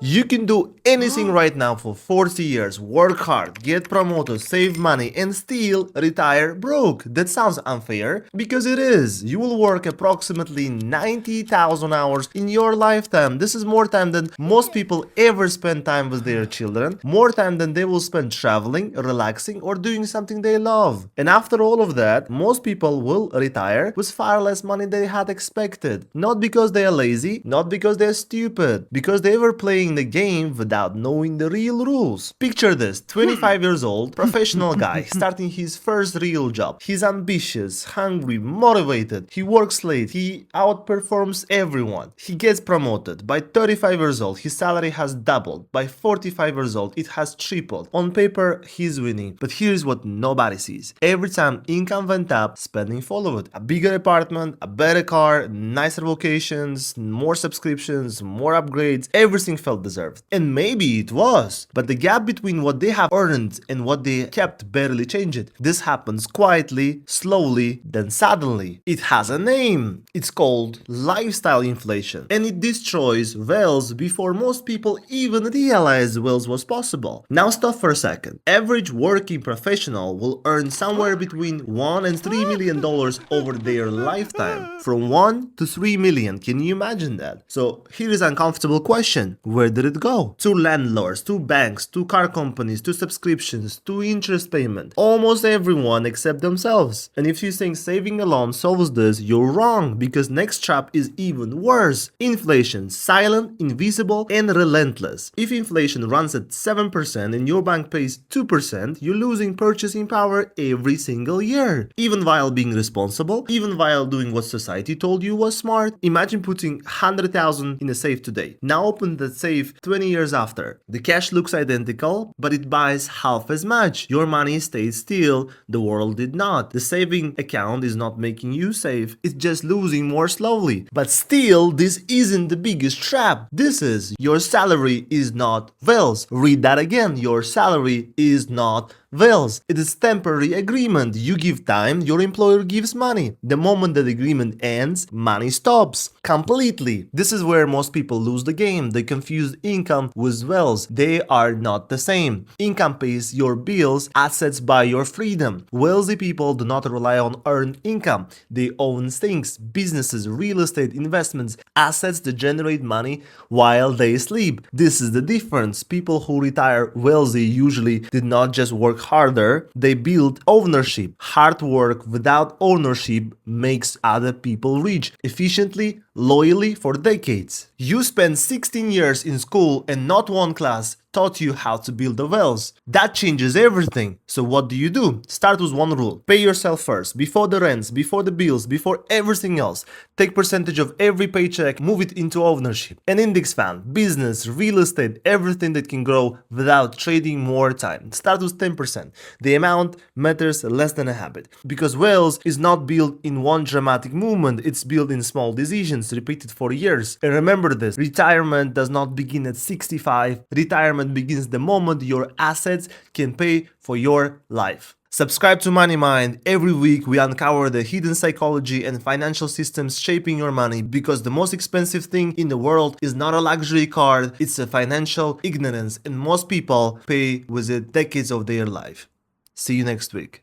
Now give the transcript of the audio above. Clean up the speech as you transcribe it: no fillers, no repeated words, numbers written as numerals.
You can do anything right now for 40 years, work hard, get promoted, save money, and still retire broke. That sounds unfair, because it is. You will work approximately 90,000 hours in your lifetime. This is more time than most people ever spend time with their children, more time than they will spend traveling, relaxing, or doing something they love. And after all of that, most people will retire with far less money than they had expected. Not because they are lazy, not because they're stupid, because they were playing the game without knowing the real rules. Picture this: 25 years old, professional guy, starting his first real job. He's ambitious, hungry, motivated. He works late, he outperforms everyone. He gets promoted. By 35 years old, his salary has doubled. By 45 years old, it has tripled. On paper, he's winning. But here's what nobody sees. Every time income went up, spending followed. A bigger apartment, a better car, nicer vacations, more subscriptions, more upgrades, everything felt deserved. And maybe it was, but the gap between what they have earned and what they kept barely changed. This happens quietly, slowly, then suddenly. It has a name. It's called lifestyle inflation, and it destroys wealth before most people even realize wealth was possible. Now stop for a second. Average working professional will earn somewhere between $1 and $3 million over their lifetime. From 1 to 3 million. Can you imagine that? So here is an uncomfortable question. Where did it go? To landlords, to banks, to car companies, to subscriptions, to interest payment. Almost everyone except themselves. And if you think saving alone solves this, you're wrong, because next trap is even worse. Inflation, silent, invisible, and relentless. If inflation runs at 7% and your bank pays 2%, you're losing purchasing power every single year. Even while being responsible, even while doing what society told you was smart. Imagine putting 100,000 in a safe today. Now open that safe 20 years after. The cash looks identical, but it buys half as much. Your money stayed still, the world did not. The saving account is not making you safe, it's just losing more slowly. But still, this isn't the biggest trap. This is: your salary is not wealth. Read that again. Your salary is not wealth. It is temporary agreement. You give time, your employer gives money. The moment that agreement ends, money stops completely. This is where most people lose the game. They confuse income with wealth. They are not the same. Income pays your bills, assets buy your freedom. Wealthy people do not rely on earned income. They own things, businesses, real estate, investments, assets that generate money while they sleep. This is the difference. People who retire wealthy usually did not just work harder, they build ownership. Hard work without ownership makes other people rich, efficiently, loyally, for decades. You spent 16 years in school and not one class taught you how to build a wealth. That changes everything. So what do? Start with one rule. Pay yourself first, before the rents, before the bills, before everything else. Take percentage of every paycheck, move it into ownership. An index fund, business, real estate, everything that can grow without trading more time. Start with 10%. The amount matters less than a habit. Because wealth is not built in one dramatic movement, it's built in small decisions repeated for years. And remember this, retirement does not begin at 65. Retirement begins the moment your assets can pay for your life. Subscribe to Money Mind. Every week we uncover the hidden psychology and financial systems shaping your money, because the most expensive thing in the world is not a luxury card, it's a financial ignorance, and most people pay with it decades of their life. See you next week.